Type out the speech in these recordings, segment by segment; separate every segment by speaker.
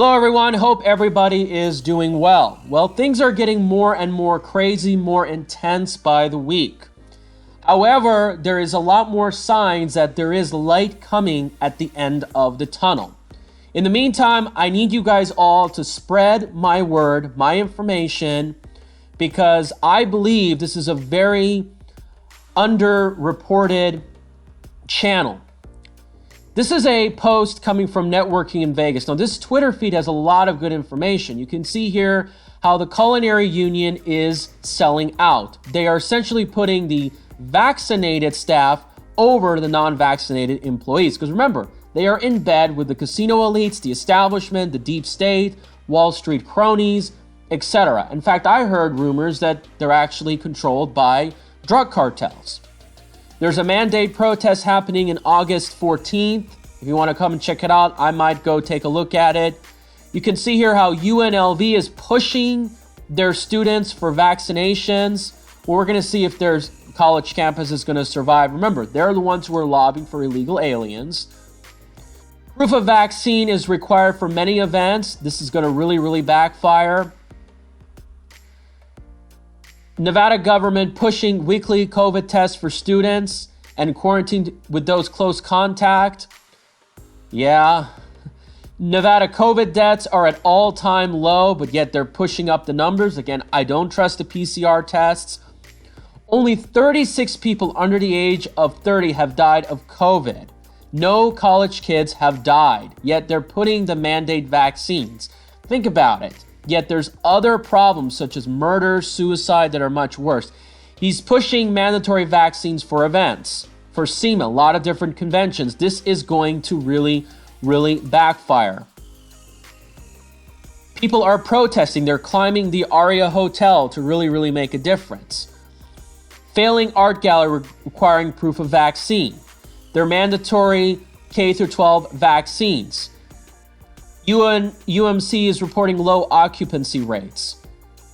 Speaker 1: Hello everyone, hope everybody is doing well. Well, things are getting more and more crazy, more intense by the week. However, there is a lot more signs that there is light coming at the end of the tunnel. In the meantime, I need you guys all to spread my word, my information, because I believe this is a very underreported channel. This is a post coming from Networking in Vegas. Now, this Twitter feed has a lot of good information. You can see here how the Culinary Union is selling out. They are essentially putting the vaccinated staff over the non-vaccinated employees. Because remember, they are in bed with the casino elites, the establishment, the deep state, Wall Street cronies, etc. In fact, I heard rumors that they're actually controlled by drug cartels. There's a mandate protest happening in August 14th. If you want to come and check it out, I might go take a look at it. You can see here how UNLV is pushing their students for vaccinations. We're going to see if their college campus is going to survive. Remember, they're the ones who are lobbying for illegal aliens. Proof of vaccine is required for many events. This is going to really backfire. Nevada government pushing weekly COVID tests for students and quarantined with those close contact. Yeah. Nevada COVID deaths are at all-time low, but yet they're pushing up the numbers. Again, I don't trust the PCR tests. Only 36 people under the age of 30 have died of COVID. No college kids have died, yet they're putting the mandate vaccines. Think about it. Yet there's other problems such as murder, suicide that are much worse. He's pushing mandatory vaccines for events, for SEMA, a lot of different conventions. This is going to really backfire. People are protesting. They're climbing the Aria Hotel to really make a difference. Failing art gallery requiring proof of vaccine. They're mandatory K-12 vaccines. UMC is reporting low occupancy rates.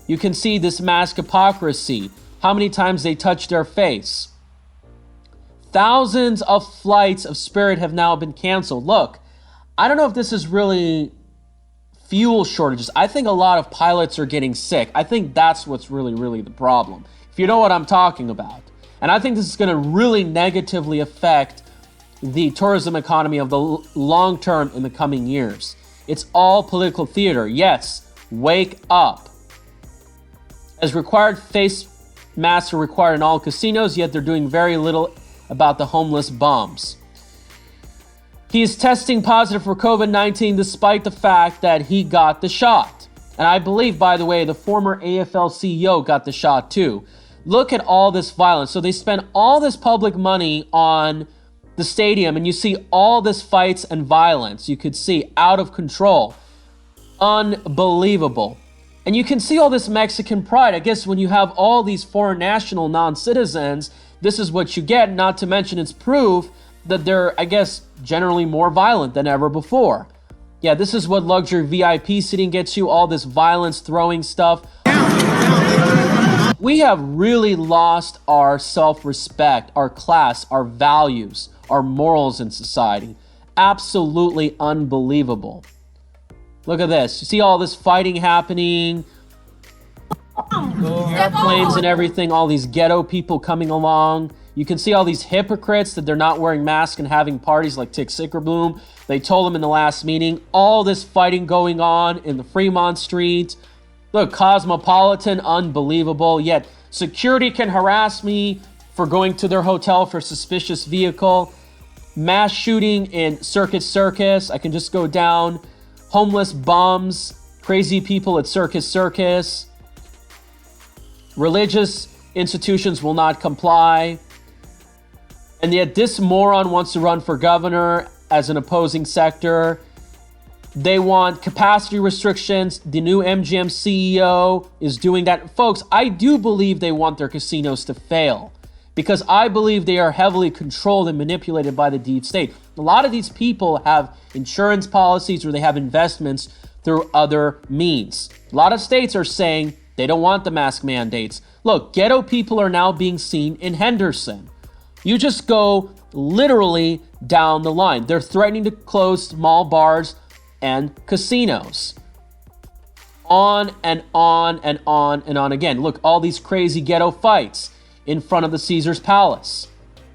Speaker 1: You can see this mask hypocrisy, how many times they touch their face. Thousands of flights of Spirit have now been canceled. Look, I don't know if this is really fuel shortages. I think a lot of pilots are getting sick. I think that's what's really the problem, if you know what I'm talking about. And I think this is going to really negatively affect the tourism economy of the long term in the coming years. It's all political theater. Yes, wake up. As required, face masks are required in all casinos, yet they're doing very little about the homeless bums. He is testing positive for COVID-19 despite the fact that he got the shot. And I believe, by the way, the former AFL CEO got the shot too. Look at all this violence. So they spent all this public money on the stadium, and you see all this fights and violence. You could see out of control. Unbelievable. And you can see all this Mexican pride. I guess when you have all these foreign national non-citizens, this is what you get, not to mention it's proof that they're, I guess, generally more violent than ever before. Yeah, this is what luxury VIP seating gets you, all this violence, throwing stuff. We have really lost our self-respect, our class, our values, our morals in society. Absolutely unbelievable. Look at this. You see all this fighting happening, airplanes and everything, all these ghetto people coming along. You can see all these hypocrites that they're not wearing masks and having parties like Segerblom. They told them in the last meeting. All this fighting going on in the Fremont Street. Look, Cosmopolitan, unbelievable. Yet security can harass me for going to their hotel for suspicious vehicle. Mass shooting in Circus. I can just go down. Homeless bums. Crazy people at Circus. Religious institutions will not comply. And yet this moron wants to run for governor as an opposing sector. They want capacity restrictions. The new MGM CEO is doing that. Folks, I do believe they want their casinos to fail because I believe they are heavily controlled and manipulated by the deep state. A lot of these people have insurance policies or they have investments through other means. A lot of states are saying they don't want the mask mandates. Look, ghetto people are now being seen in Henderson. You just go literally down the line. They're threatening to close small bars and casinos. On and on and on and on again. Look, all these crazy ghetto fights in front of the Caesar's Palace,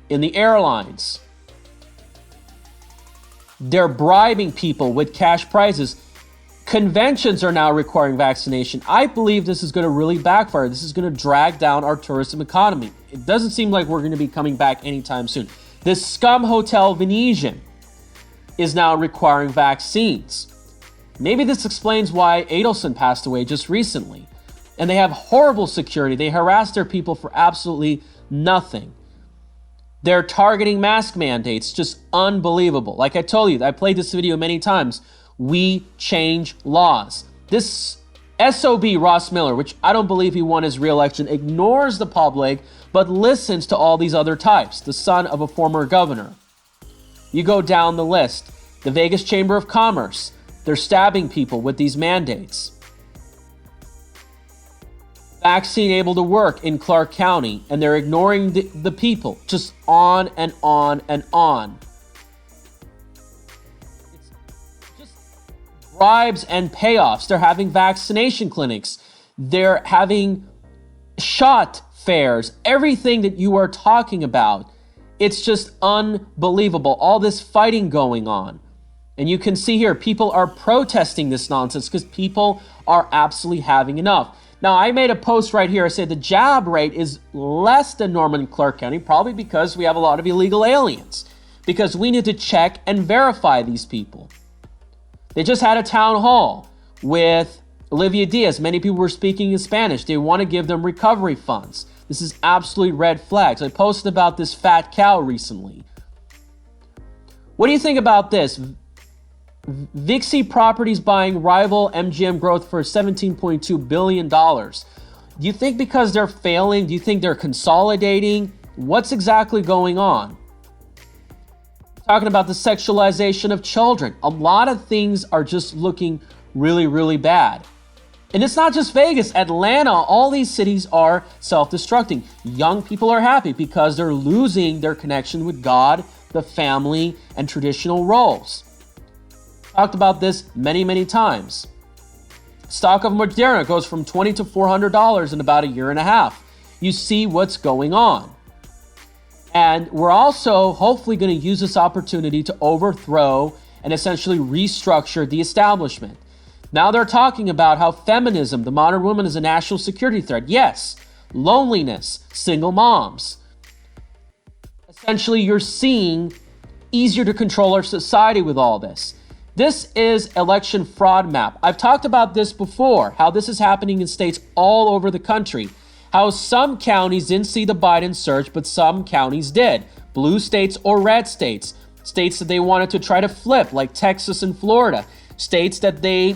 Speaker 1: in the airlines. They're bribing people with cash prizes. Conventions are now requiring vaccination. I believe this is going to really backfire. This is going to drag down our tourism economy. It doesn't seem like we're going to be coming back anytime soon. This scum hotel Venetian is now requiring vaccines. Maybe this explains why Adelson passed away just recently. And they have horrible security. They harass their people for absolutely nothing. They're targeting mask mandates, just unbelievable. Like I told you, I played this video many times. We change laws. This SOB, Ross Miller, which I don't believe he won his re-election, ignores the public, but listens to all these other types, the son of a former governor. You go down the list. The Vegas Chamber of Commerce, they're stabbing people with these mandates. Vaccine able to work in Clark County, and they're ignoring the people, just on and on and on. It's just bribes and payoffs. They're having vaccination clinics. They're having shot fairs. Everything that you are talking about, it's just unbelievable. All this fighting going on. And you can see here, people are protesting this nonsense because people are absolutely having enough. Now, I made a post right here. I said the jab rate is less than normal in Clark County, probably because we have a lot of illegal aliens, because we need to check and verify these people. They just had a town hall with Olivia Diaz. Many people were speaking in Spanish. They want to give them recovery funds. This is absolutely red flags. I posted about this fat cow recently. What do you think about this? Vixie Properties buying rival MGM Growth for $17.2 billion. Do you think because they're failing? Do you think they're consolidating? What's exactly going on? Talking about the sexualization of children. A lot of things are just looking really, really bad. And it's not just Vegas. Atlanta, all these cities are self-destructing. Young people are happy because they're losing their connection with God, the family, and traditional roles. Talked about this many, many times. Stock of Moderna goes from $20 to $400 in about a year and a half. You see what's going on. And we're also hopefully going to use this opportunity to overthrow and essentially restructure the establishment. Now they're talking about how feminism, the modern woman, is a national security threat. Yes, loneliness, single moms. Essentially, you're seeing easier to control our society with all this. This is election fraud map. I've talked about this before, how this is happening in states all over the country. How some counties didn't see the Biden surge, but some counties did. Blue states or red states. States that they wanted to try to flip, like Texas and Florida. States that they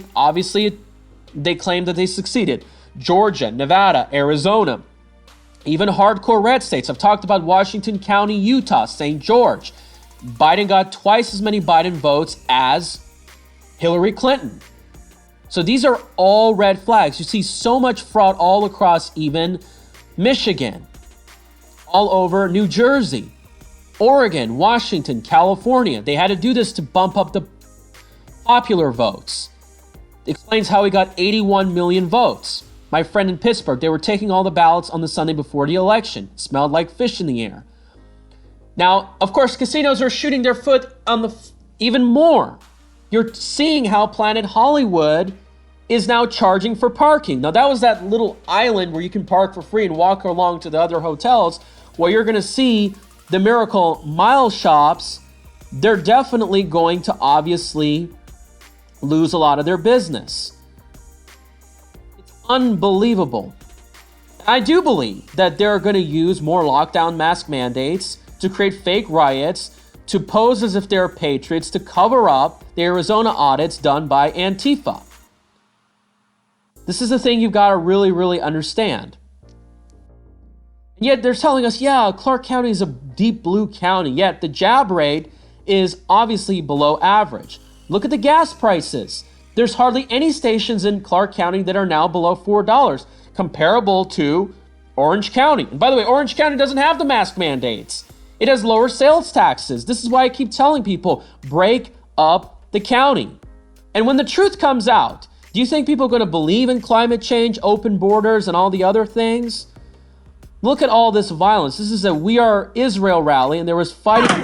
Speaker 1: claimed that they succeeded. Georgia, Nevada, Arizona. Even hardcore red states. I've talked about Washington County, Utah, St. George. Biden got twice as many Biden votes as Hillary Clinton. So these are all red flags. You see so much fraud all across even Michigan, all over New Jersey, Oregon, Washington, California. They had to do this to bump up the popular votes. It explains how he got 81 million votes. My friend in Pittsburgh, they were taking all the ballots on the Sunday before the election. It smelled like fish in the air. Now, of course, casinos are shooting their foot on even more. You're seeing how Planet Hollywood is now charging for parking. Now, that was that little island where you can park for free and walk along to the other hotels. Well, you're going to see the Miracle Mile shops. They're definitely going to obviously lose a lot of their business. It's unbelievable. I do believe that they're going to use more lockdown mask mandates to create fake riots, to pose as if they're patriots, to cover up the Arizona audits done by Antifa. This is the thing you've got to really, really understand. And yet they're telling us, yeah, Clark County is a deep blue county, yet the jab rate is obviously below average. Look at the gas prices. There's hardly any stations in Clark County that are now below $4, comparable to Orange County. And by the way, Orange County doesn't have the mask mandates. It has lower sales taxes. This is why I keep telling people, break up the county. And when the truth comes out, do you think people are going to believe in climate change, open borders, and all the other things? Look at all this violence. This is a We Are Israel rally, and there was fighting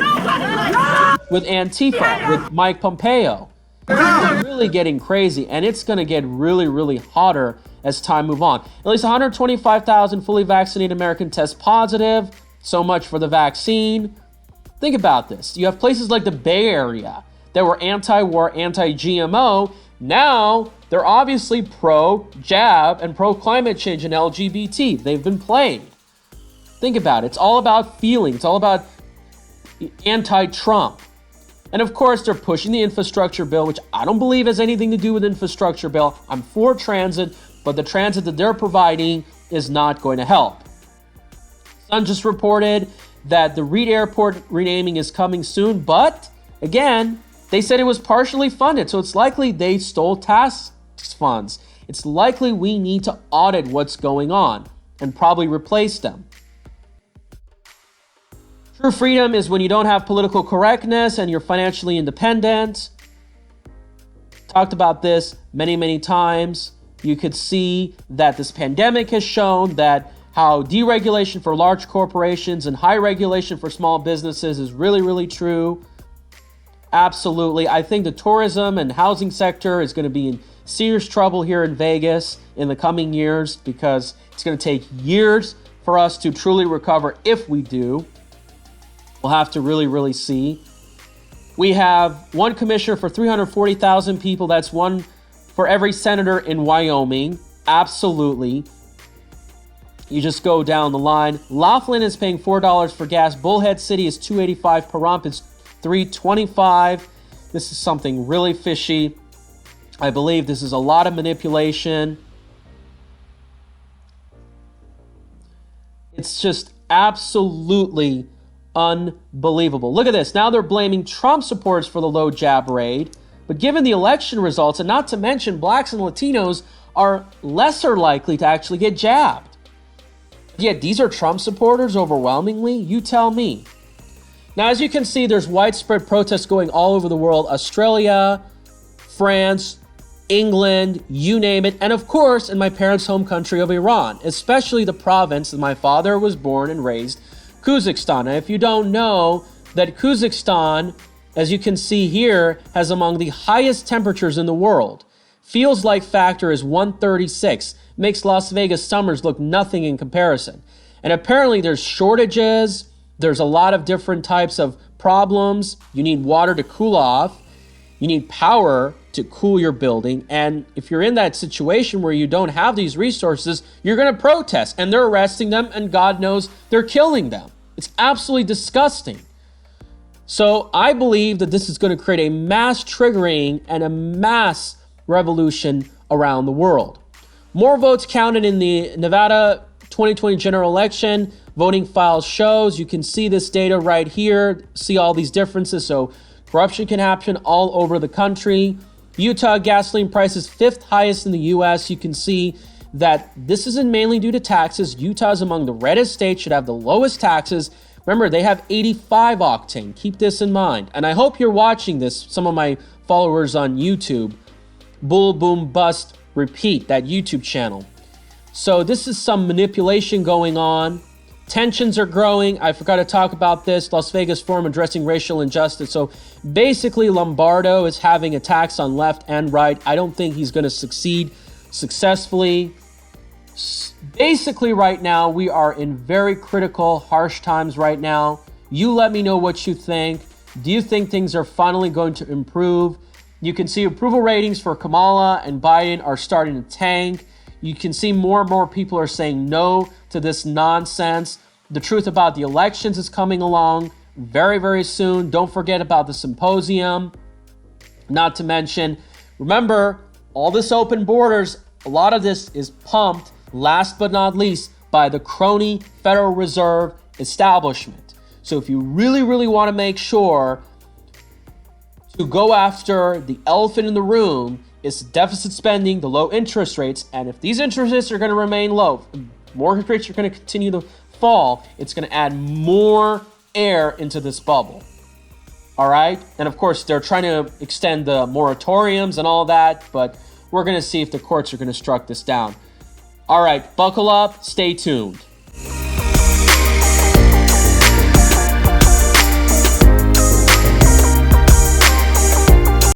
Speaker 1: with Antifa, with Mike Pompeo. It's really getting crazy, and it's going to get really, really hotter as time moves on. At least 125,000 fully vaccinated Americans test positive. So much for the vaccine. Think about this. You have places like the Bay Area that were anti-war, anti-GMO. Now, they're obviously pro-jab and pro-climate change and LGBT. They've been played. Think about it. It's all about feeling. It's all about anti-Trump. And of course, they're pushing the infrastructure bill, which I don't believe has anything to do with infrastructure bill. I'm for transit, but the transit that they're providing is not going to help. Sun just reported that the Reid Airport renaming is coming soon, but again, they said it was partially funded, so it's likely they stole tax funds. It's likely we need to audit what's going on and probably replace them. True freedom is when you don't have political correctness and you're financially independent. Talked about this many, many times. You could see that this pandemic has shown that how deregulation for large corporations and high regulation for small businesses is really, really true. Absolutely. I think the tourism and housing sector is going to be in serious trouble here in Vegas in the coming years because it's going to take years for us to truly recover if we do. We'll have to really, really see. We have one commissioner for 340,000 people. That's one for every senator in Wyoming. Absolutely. You just go down the line. Laughlin is paying $4 for gas. Bullhead City is $2.85 per rump. It's $3.25. This is something really fishy. I believe this is a lot of manipulation. It's just absolutely unbelievable. Look at this. Now they're blaming Trump supporters for the low jab rate. But given the election results, and not to mention blacks and Latinos are lesser likely to actually get jabbed. Yet these are Trump supporters overwhelmingly? You tell me. Now, as you can see, there's widespread protests going all over the world. Australia, France, England, you name it. And of course, in my parents' home country of Iran, especially the province that my father was born and raised, Kazakhstan. Now, if you don't know that Kazakhstan, as you can see here, has among the highest temperatures in the world. Feels like factor is 136. Makes Las Vegas summers look nothing in comparison. And apparently there's shortages. There's a lot of different types of problems. You need water to cool off. You need power to cool your building. And if you're in that situation where you don't have these resources, you're going to protest. And they're arresting them, and God knows they're killing them. It's absolutely disgusting. So I believe that this is going to create a mass triggering and a mass revolution around the world. More votes counted in the Nevada 2020 general election. Voting files shows. You can see this data right here. See all these differences. So corruption can happen all over the country. Utah gasoline prices 5th highest in the U.S. You can see that this isn't mainly due to taxes. Utah is among the reddest states, should have the lowest taxes. Remember, they have 85 octane. Keep this in mind. And I hope you're watching this, some of my followers on YouTube. Bull, boom, bust, repeat, that YouTube channel. So this is some manipulation going on. Tensions are growing. I forgot to talk about this. Las Vegas Forum addressing racial injustice. So basically, Lombardo is having attacks on left and right. I don't think he's going to succeed successfully. Basically, right now, we are in very critical, harsh times right now. You let me know what you think. Do you think things are finally going to improve? You can see approval ratings for Kamala and Biden are starting to tank. You can see more and more people are saying no to this nonsense. The truth about the elections is coming along very, very soon. Don't forget about the symposium. Not to mention, remember, all this open borders, a lot of this is pumped, last but not least, by the crony Federal Reserve establishment. So if you really, really want to make sure to go after the elephant in the room, is deficit spending, the low interest rates, and if these interest rates are going to remain low, mortgage rates are going to continue to fall, it's going to add more air into this bubble. All right. And of course, they're trying to extend the moratoriums and all that, but we're going to see if the courts are going to strike this down. All right. Buckle up. Stay tuned.